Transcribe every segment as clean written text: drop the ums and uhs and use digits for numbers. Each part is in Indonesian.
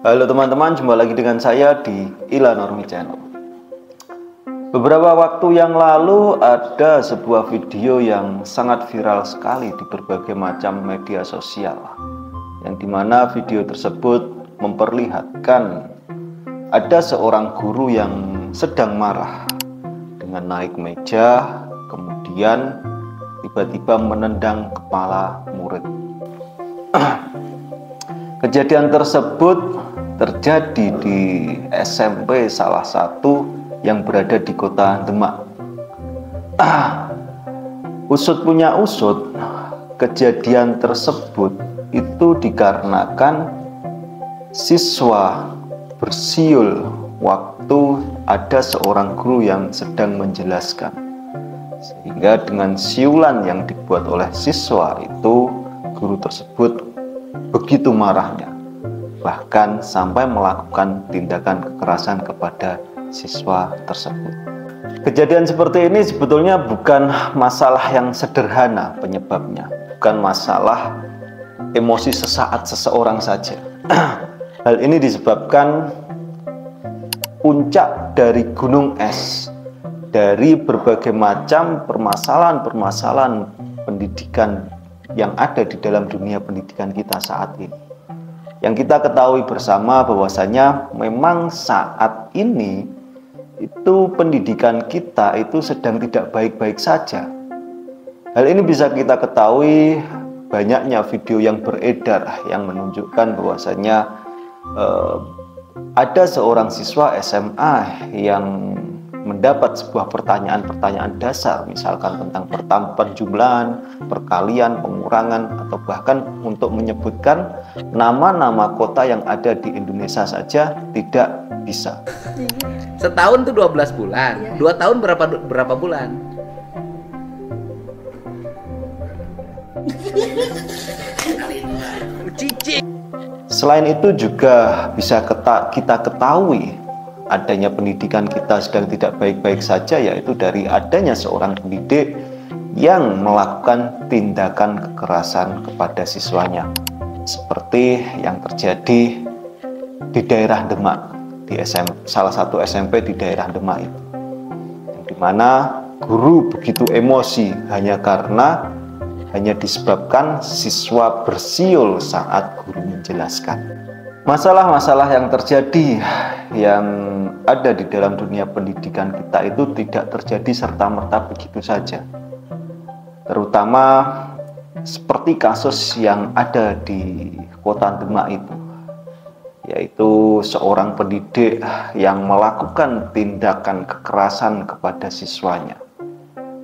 Halo teman-teman, jumpa lagi dengan saya di Ila Normi Channel. Beberapa waktu yang lalu ada sebuah video yang sangat viral sekali di berbagai macam media sosial, yang dimana video tersebut memperlihatkan ada seorang guru yang sedang marah dengan naik meja, kemudian tiba-tiba menendang kepala murid. Kejadian tersebut terjadi di SMP salah satu yang berada di kota Demak. Usut punya usut, kejadian tersebut itu dikarenakan siswa bersiul waktu ada seorang guru yang sedang menjelaskan, sehingga dengan siulan yang dibuat oleh siswa itu, guru tersebut begitu marahnya, bahkan sampai melakukan tindakan kekerasan kepada siswa tersebut. Kejadian seperti ini sebetulnya bukan masalah yang sederhana penyebabnya, bukan masalah emosi sesaat seseorang saja. Hal ini disebabkan puncak dari gunung es, dari berbagai macam permasalahan-permasalahan pendidikan yang ada di dalam dunia pendidikan kita saat ini. Yang kita ketahui bersama bahwasanya memang saat ini itu pendidikan kita itu sedang tidak baik-baik saja. Hal ini bisa kita ketahui banyaknya video yang beredar yang menunjukkan bahwasanya ada seorang siswa SMA yang mendapat sebuah pertanyaan-pertanyaan dasar, misalkan tentang penjumlahan, perkalian, pengurangan, atau bahkan untuk menyebutkan nama-nama kota yang ada di Indonesia saja tidak bisa. Setahun tuh 12 bulan, 2 tahun berapa bulan? Cici. Selain itu juga bisa kita ketahui adanya pendidikan kita sedang tidak baik-baik saja, yaitu dari adanya seorang pendidik yang melakukan tindakan kekerasan kepada siswanya, seperti yang terjadi di daerah Demak, di salah satu SMP di daerah Demak itu, yang dimana guru begitu emosi hanya disebabkan siswa bersiul saat guru menjelaskan. Masalah-masalah yang terjadi yang ada di dalam dunia pendidikan kita itu tidak terjadi serta-merta begitu saja. Terutama seperti kasus yang ada di kota Demak itu, yaitu seorang pendidik yang melakukan tindakan kekerasan kepada siswanya.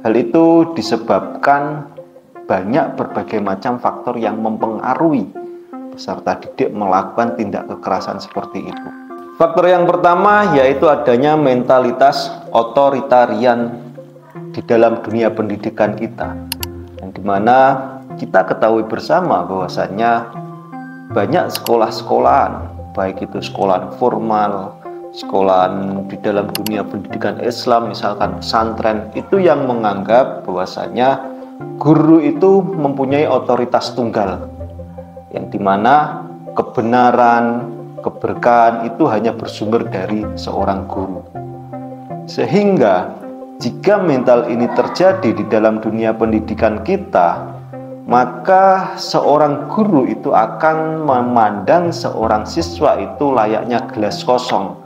Hal itu disebabkan banyak berbagai macam faktor yang mempengaruhi peserta didik melakukan tindak kekerasan seperti itu. Faktor yang pertama yaitu adanya mentalitas otoritarian di dalam dunia pendidikan kita, yang dimana kita ketahui bersama bahwasannya banyak sekolah-sekolahan, baik itu sekolahan formal, sekolahan di dalam dunia pendidikan Islam, misalkan pesantren, itu yang menganggap bahwasannya guru itu mempunyai otoritas tunggal, yang dimana kebenaran, keberkahan itu hanya bersumber dari seorang guru. Sehingga jika mental ini terjadi di dalam dunia pendidikan kita, maka seorang guru itu akan memandang seorang siswa itu layaknya gelas kosong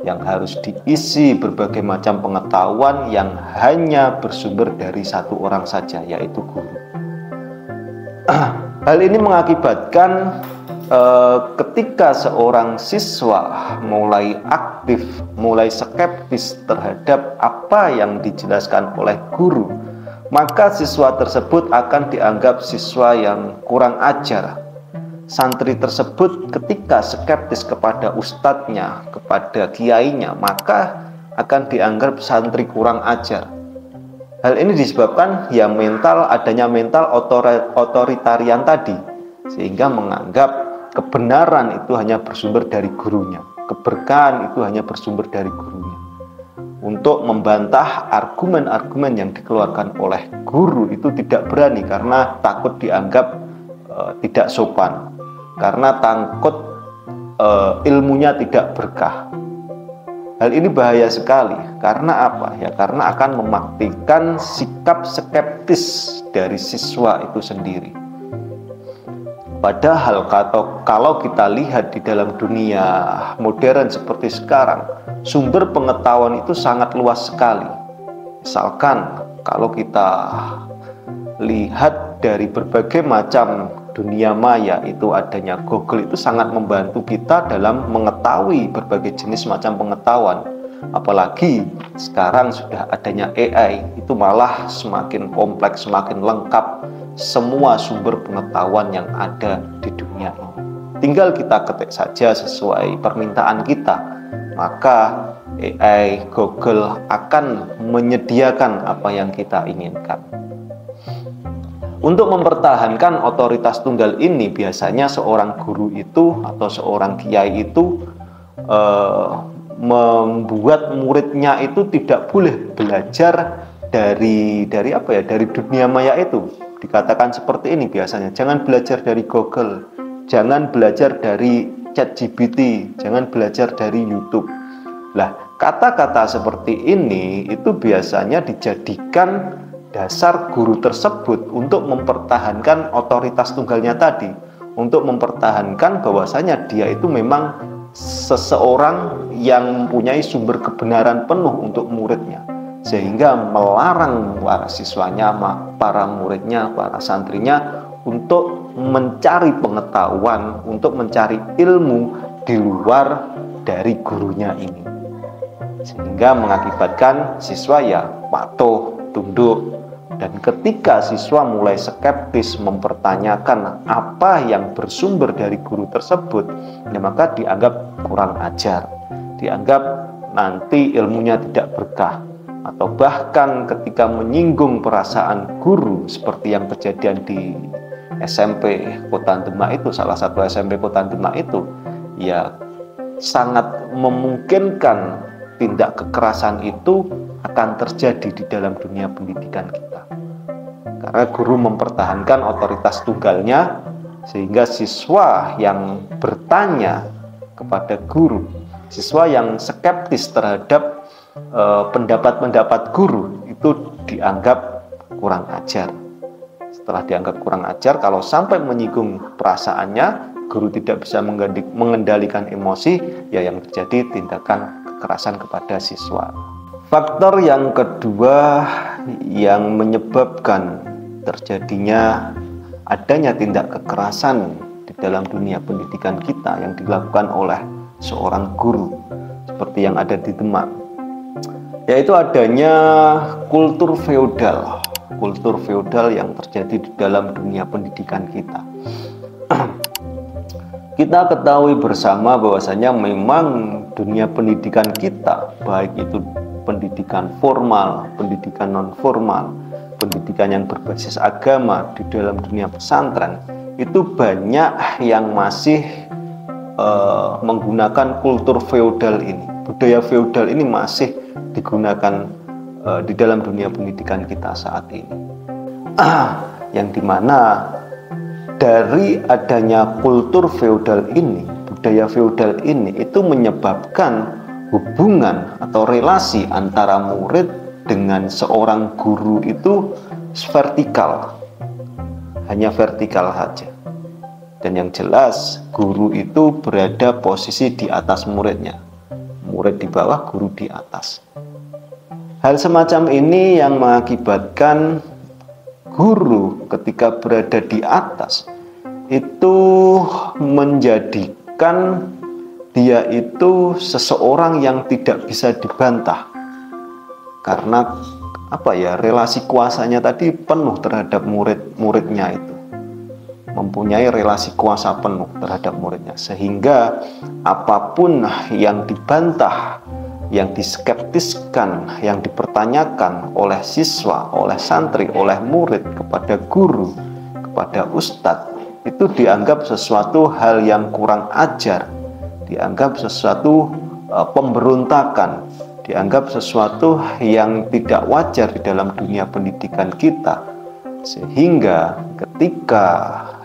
yang harus diisi berbagai macam pengetahuan yang hanya bersumber dari satu orang saja, yaitu guru. Hal ini mengakibatkan ketika seorang siswa mulai aktif, mulai skeptis terhadap apa yang dijelaskan oleh guru, maka siswa tersebut akan dianggap siswa yang kurang ajar. Santri tersebut ketika skeptis kepada ustadznya, kepada kiainya, maka akan dianggap santri kurang ajar. Hal ini disebabkan adanya mental otoritarian tadi, sehingga menganggap kebenaran itu hanya bersumber dari gurunya, keberkahan itu hanya bersumber dari gurunya. Untuk membantah argumen-argumen yang dikeluarkan oleh guru itu tidak berani karena takut dianggap tidak sopan, karena takut ilmunya tidak berkah. Hal ini bahaya sekali. Karena apa? Ya karena akan memaktikan sikap skeptis dari siswa itu sendiri. Padahal kalau kita lihat di dalam dunia modern seperti sekarang, sumber pengetahuan itu sangat luas sekali. Misalkan kalau kita lihat dari berbagai macam dunia maya, itu adanya Google itu sangat membantu kita dalam mengetahui berbagai jenis macam pengetahuan. Apalagi sekarang sudah adanya AI, itu malah semakin kompleks, semakin lengkap semua sumber pengetahuan yang ada di dunia ini. Tinggal kita ketik saja sesuai permintaan kita, maka AI, Google akan menyediakan apa yang kita inginkan. Untuk mempertahankan otoritas tunggal ini, biasanya seorang guru itu atau seorang kiai itu membuat muridnya itu tidak boleh belajar dari dunia maya itu. Dikatakan seperti ini biasanya, jangan belajar dari Google, jangan belajar dari ChatGPT, jangan belajar dari YouTube. Lah, kata-kata seperti ini itu biasanya dijadikan dasar guru tersebut untuk mempertahankan otoritas tunggalnya tadi, untuk mempertahankan bahwasanya dia itu memang seseorang yang mempunyai sumber kebenaran penuh untuk muridnya, sehingga melarang para siswanya, para muridnya, para santrinya untuk mencari pengetahuan, untuk mencari ilmu di luar dari gurunya ini, sehingga mengakibatkan siswa ya patuh, tunduk. Dan ketika siswa mulai skeptis mempertanyakan apa yang bersumber dari guru tersebut, ya maka dianggap kurang ajar, dianggap nanti ilmunya tidak berkah, atau bahkan ketika menyinggung perasaan guru seperti yang kejadian di SMP Kota Demak itu, salah satu SMP Kota Demak itu, ya sangat memungkinkan tindak kekerasan itu akan terjadi di dalam dunia pendidikan kita. Karena guru mempertahankan otoritas tunggalnya, sehingga siswa yang bertanya kepada guru, siswa yang skeptis terhadap pendapat-pendapat guru itu dianggap kurang ajar. Setelah dianggap kurang ajar, kalau sampai menyinggung perasaannya, guru tidak bisa mengendalikan emosi, ya yang terjadi tindakan kekerasan kepada siswa. Faktor yang kedua yang menyebabkan terjadinya adanya tindak kekerasan di dalam dunia pendidikan kita yang dilakukan oleh seorang guru seperti yang ada di Demak, yaitu adanya kultur feodal yang terjadi di dalam dunia pendidikan kita. Kita ketahui bersama bahwasanya memang dunia pendidikan kita, baik itu pendidikan formal, pendidikan non formal, pendidikan yang berbasis agama di dalam dunia pesantren, itu banyak yang masih menggunakan kultur feodal ini. Budaya feodal ini masih digunakan di dalam dunia pendidikan kita saat ini. Yang dimana dari adanya kultur feodal ini, budaya feodal ini itu menyebabkan hubungan atau relasi antara murid dengan seorang guru itu vertikal, hanya vertikal saja. Dan yang jelas guru itu berada posisi di atas muridnya, murid di bawah, guru di atas. Hal semacam ini yang mengakibatkan guru ketika berada di atas itu menjadikan dia itu seseorang yang tidak bisa dibantah, karena relasi kuasanya tadi penuh terhadap murid-muridnya, itu mempunyai relasi kuasa penuh terhadap muridnya, sehingga apapun yang dibantah, yang diskeptiskan, yang dipertanyakan oleh siswa, oleh santri, oleh murid kepada guru, kepada ustadz, itu dianggap sesuatu hal yang kurang ajar, dianggap sesuatu pemberontakan, dianggap sesuatu yang tidak wajar di dalam dunia pendidikan kita. Sehingga ketika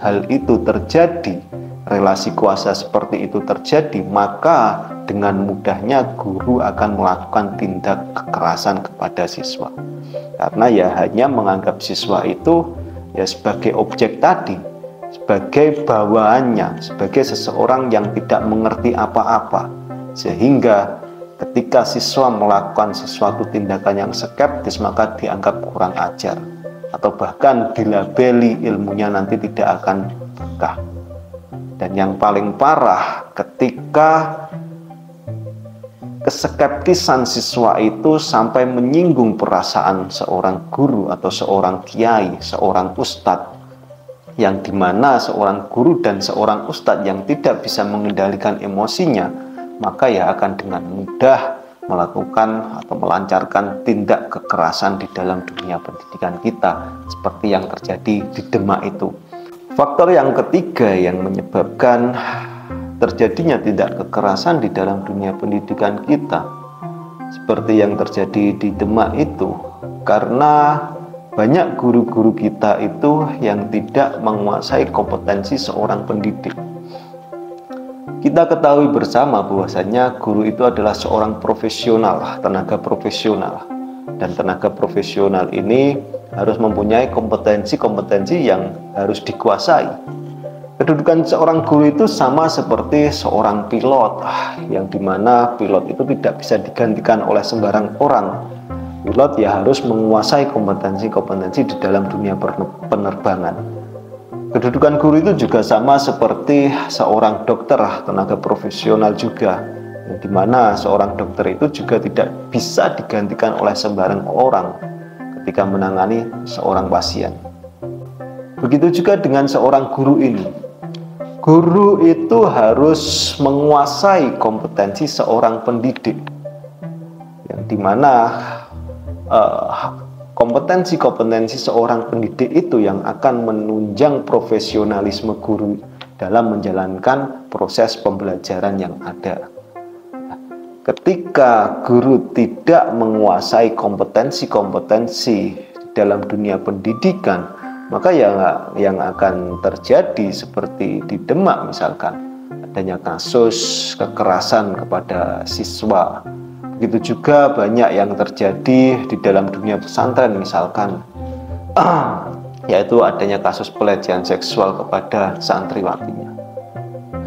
hal itu terjadi relasi kuasa seperti itu terjadi, maka dengan mudahnya guru akan melakukan tindak kekerasan kepada siswa. Karena ya hanya menganggap siswa itu ya sebagai objek tadi, sebagai bawaannya, sebagai seseorang yang tidak mengerti apa-apa. Sehingga ketika siswa melakukan sesuatu tindakan yang skeptis, maka dianggap kurang ajar, atau bahkan dilabeli ilmunya nanti tidak akan berkah. Dan yang paling parah, ketika keskeptisan siswa itu sampai menyinggung perasaan seorang guru atau seorang kiai, seorang ustadz, yang dimana seorang guru dan seorang ustadz yang tidak bisa mengendalikan emosinya, maka ya akan dengan mudah melakukan atau melancarkan tindak kekerasan di dalam dunia pendidikan kita, seperti yang terjadi di Demak itu. Faktor yang ketiga yang menyebabkan terjadinya tindak kekerasan di dalam dunia pendidikan kita, seperti yang terjadi di Demak itu, karena banyak guru-guru kita itu yang tidak menguasai kompetensi seorang pendidik. Kita ketahui bersama bahwasanya guru itu adalah seorang profesional, tenaga profesional. Dan tenaga profesional ini harus mempunyai kompetensi-kompetensi yang harus dikuasai. Kedudukan seorang guru itu sama seperti seorang pilot, yang dimana pilot itu tidak bisa digantikan oleh sembarang orang. Pilot ya harus menguasai kompetensi-kompetensi di dalam dunia penerbangan. Kedudukan guru itu juga sama seperti seorang dokter, tenaga profesional juga, yang dimana seorang dokter itu juga tidak bisa digantikan oleh sembarang orang ketika menangani seorang pasien. Begitu juga dengan seorang guru ini. Guru itu harus menguasai kompetensi seorang pendidik, yang dimana kompetensi-kompetensi seorang pendidik itu yang akan menunjang profesionalisme guru dalam menjalankan proses pembelajaran yang ada. Ketika guru tidak menguasai kompetensi-kompetensi dalam dunia pendidikan, maka yang akan terjadi seperti di Demak misalkan, adanya kasus kekerasan kepada siswa. Begitu juga banyak yang terjadi di dalam dunia pesantren misalkan, yaitu adanya kasus pelecehan seksual kepada santriwatinya.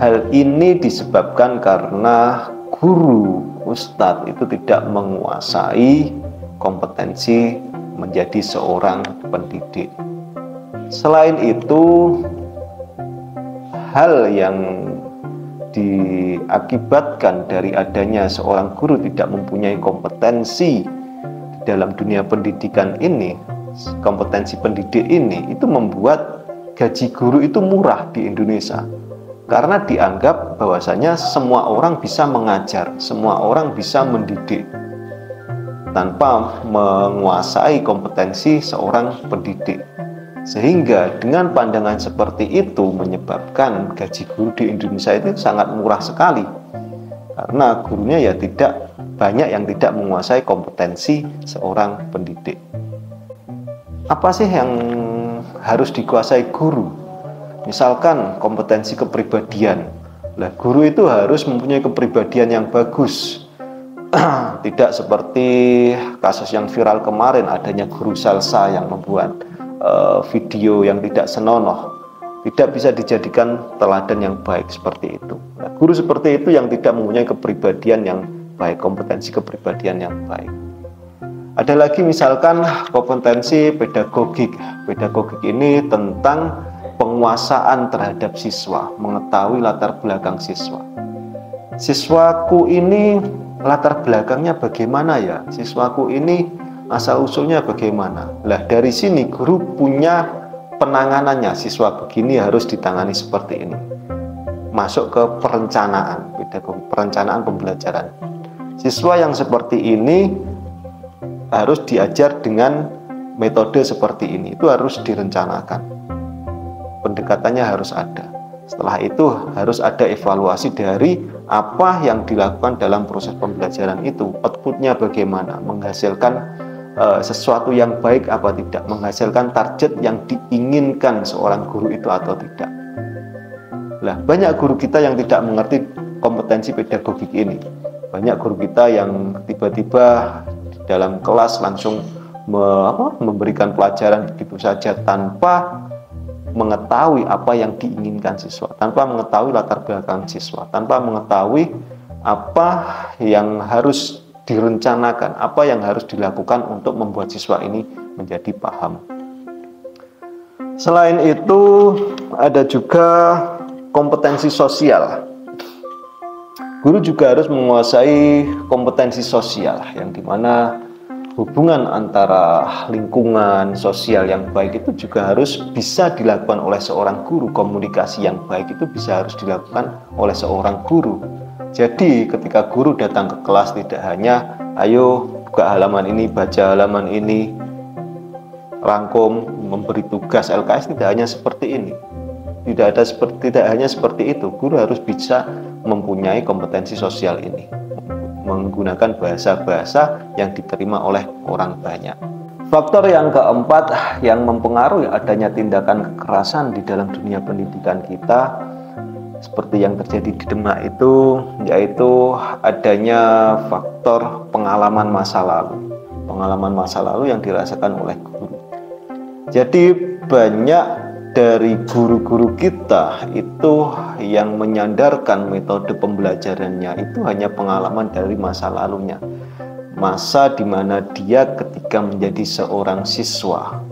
Hal ini disebabkan karena guru, ustadz itu tidak menguasai kompetensi menjadi seorang pendidik. Selain itu, hal yang diakibatkan dari adanya seorang guru tidak mempunyai kompetensi di dalam dunia pendidikan ini, kompetensi pendidik ini, itu membuat gaji guru itu murah di Indonesia. Karena dianggap bahwasanya semua orang bisa mengajar, semua orang bisa mendidik tanpa menguasai kompetensi seorang pendidik. Sehingga dengan pandangan seperti itu menyebabkan gaji guru di Indonesia itu sangat murah sekali. Karena gurunya ya tidak banyak yang tidak menguasai kompetensi seorang pendidik. Apa sih yang harus dikuasai guru? Misalkan kompetensi kepribadian. Lah, guru itu harus mempunyai kepribadian yang bagus. Tidak seperti kasus yang viral kemarin, adanya guru salsa yang membuat video yang tidak senonoh. Tidak bisa dijadikan teladan yang baik seperti itu. Nah, guru seperti itu yang tidak mempunyai kepribadian yang baik, kompetensi kepribadian yang baik. Ada lagi misalkan kompetensi pedagogik. Pedagogik ini tentang penguasaan terhadap siswa, mengetahui latar belakang siswa. Siswaku ini latar belakangnya bagaimana ya? Siswaku ini asal-usulnya bagaimana? Lah, dari sini guru punya penanganannya. Siswa begini harus ditangani seperti ini. Masuk ke perencanaan, pedagogi, perencanaan pembelajaran. Siswa yang seperti ini harus diajar dengan metode seperti ini. Itu harus direncanakan. Pendekatannya harus ada. Setelah itu harus ada evaluasi dari apa yang dilakukan dalam proses pembelajaran itu. Outputnya bagaimana? Menghasilkan sesuatu yang baik apa tidak? Menghasilkan target yang diinginkan seorang guru itu atau tidak? Lah, banyak guru kita yang tidak mengerti kompetensi pedagogik ini. Banyak guru kita yang tiba-tiba di dalam kelas langsung memberikan pelajaran begitu saja tanpa mengetahui apa yang diinginkan siswa, tanpa mengetahui latar belakang siswa, tanpa mengetahui apa yang harus direncanakan, apa yang harus dilakukan untuk membuat siswa ini menjadi paham. Selain itu, ada juga kompetensi sosial. Guru juga harus menguasai kompetensi sosial, yang dimana hubungan antara lingkungan sosial yang baik itu juga harus bisa dilakukan oleh seorang guru. Komunikasi yang baik itu harus dilakukan oleh seorang guru. Jadi ketika guru datang ke kelas tidak hanya ayo buka halaman ini, baca halaman ini, rangkum, memberi tugas LKS, tidak hanya seperti ini. Tidak hanya seperti itu. Guru harus bisa mempunyai kompetensi sosial ini, menggunakan bahasa-bahasa yang diterima oleh orang banyak. Faktor yang keempat yang mempengaruhi adanya tindakan kekerasan di dalam dunia pendidikan kita, seperti yang terjadi di Demak itu, yaitu adanya faktor pengalaman masa lalu. Pengalaman masa lalu yang dirasakan oleh guru. Jadi banyak dari guru-guru kita itu yang menyandarkan metode pembelajarannya itu hanya pengalaman dari masa lalunya, masa di mana dia ketika menjadi seorang siswa.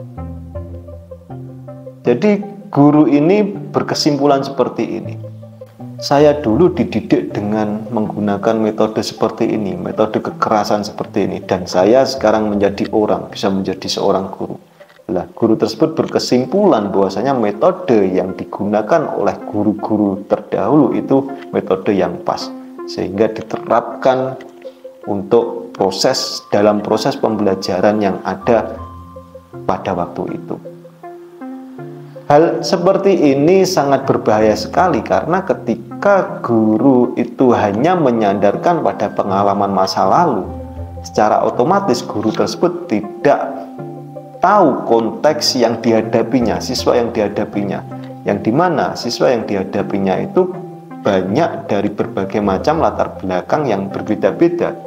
Jadi guru ini berkesimpulan seperti ini: saya dulu dididik dengan menggunakan metode seperti ini, metode kekerasan seperti ini, dan saya sekarang menjadi orang, bisa menjadi seorang guru. Lah, guru tersebut berkesimpulan bahwasanya metode yang digunakan oleh guru-guru terdahulu itu metode yang pas, sehingga diterapkan untuk dalam proses pembelajaran yang ada pada waktu itu. Hal seperti ini sangat berbahaya sekali, karena ketika guru itu hanya menyandarkan pada pengalaman masa lalu, secara otomatis guru tersebut tidak tahu konteks yang dihadapinya, siswa yang dihadapinya, yang dimana siswa yang dihadapinya itu banyak dari berbagai macam latar belakang yang berbeda-beda.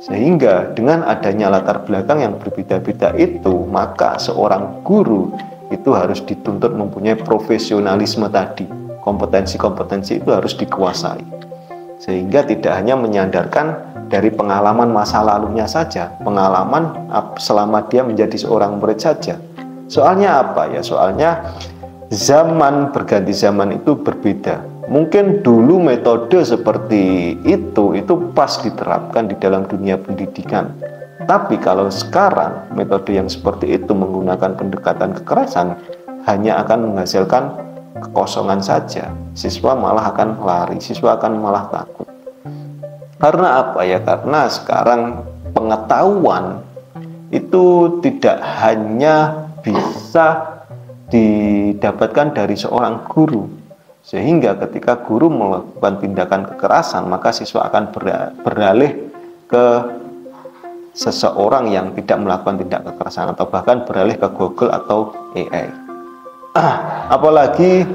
Sehingga dengan adanya latar belakang yang berbeda-beda itu, maka seorang guru itu harus dituntut mempunyai profesionalisme tadi. Kompetensi-kompetensi itu harus dikuasai, sehingga tidak hanya menyandarkan dari pengalaman masa lalunya saja, pengalaman selama dia menjadi seorang murid saja. Soalnya apa ya? Soalnya zaman berganti zaman itu berbeda. Mungkin dulu metode seperti itu pas diterapkan di dalam dunia pendidikan. Tapi kalau sekarang metode yang seperti itu menggunakan pendekatan kekerasan hanya akan menghasilkan kekosongan saja. Siswa malah akan lari, siswa akan malah takut. Karena apa ya? Karena sekarang pengetahuan itu tidak hanya bisa didapatkan dari seorang guru, sehingga ketika guru melakukan tindakan kekerasan, maka siswa akan beralih ke seseorang yang tidak melakukan tindak kekerasan, atau bahkan beralih ke Google atau AI. Apalagi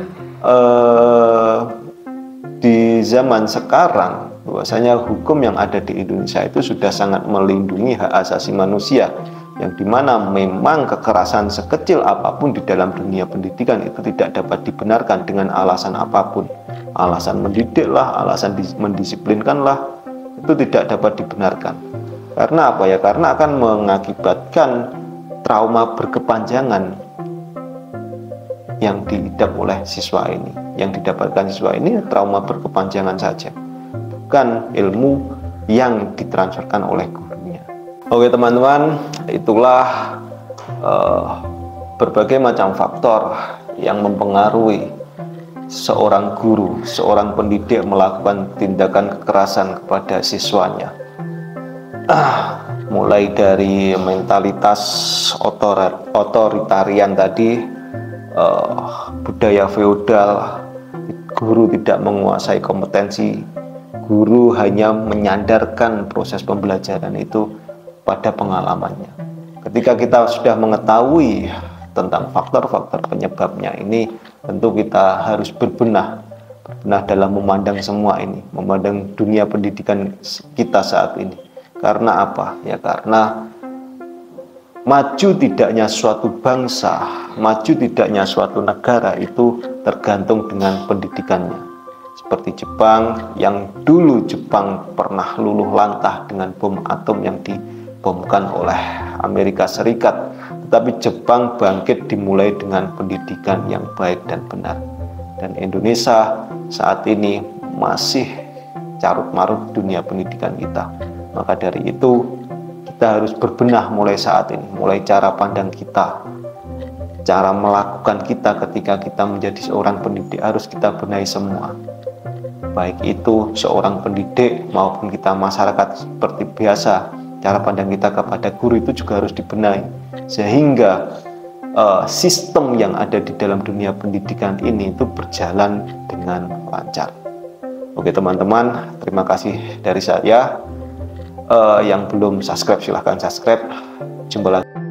di zaman sekarang, bahwasanya hukum yang ada di Indonesia itu sudah sangat melindungi hak asasi manusia, yang dimana memang kekerasan sekecil apapun di dalam dunia pendidikan itu tidak dapat dibenarkan dengan alasan apapun. Alasan mendidik lah, alasan mendisiplinkan lah, itu tidak dapat dibenarkan. Karena apa ya? Karena akan mengakibatkan trauma berkepanjangan yang diidap oleh siswa ini. Yang didapatkan siswa ini trauma berkepanjangan saja, bukan ilmu yang ditransferkan oleh gurunya. Oke teman-teman, itulah berbagai macam faktor yang mempengaruhi seorang guru, seorang pendidik melakukan tindakan kekerasan kepada siswanya. Mulai dari mentalitas otoritarian tadi, budaya feodal, guru tidak menguasai kompetensi, guru hanya menyandarkan proses pembelajaran itu pada pengalamannya. Ketika kita sudah mengetahui tentang faktor-faktor penyebabnya ini, tentu kita harus berbenah berbenah dalam memandang semua ini, memandang dunia pendidikan kita saat ini. Karena apa? Ya karena maju tidaknya suatu bangsa, maju tidaknya suatu negara itu tergantung dengan pendidikannya. Seperti Jepang, yang dulu Jepang pernah luluh lantah dengan bom atom yang dibomkan oleh Amerika Serikat. Tetapi Jepang bangkit dimulai dengan pendidikan yang baik dan benar. Dan Indonesia saat ini masih carut-marut dunia pendidikan kita. Maka dari itu, kita harus berbenah mulai saat ini, mulai cara pandang kita, cara melakukan kita ketika kita menjadi seorang pendidik harus kita benahi semua. Baik itu seorang pendidik maupun kita masyarakat seperti biasa, cara pandang kita kepada guru itu juga harus dibenahi. Sehingga sistem yang ada di dalam dunia pendidikan ini itu berjalan dengan lancar. Oke teman-teman, terima kasih dari saya. Yang belum subscribe silahkan subscribe. Jumpa lagi.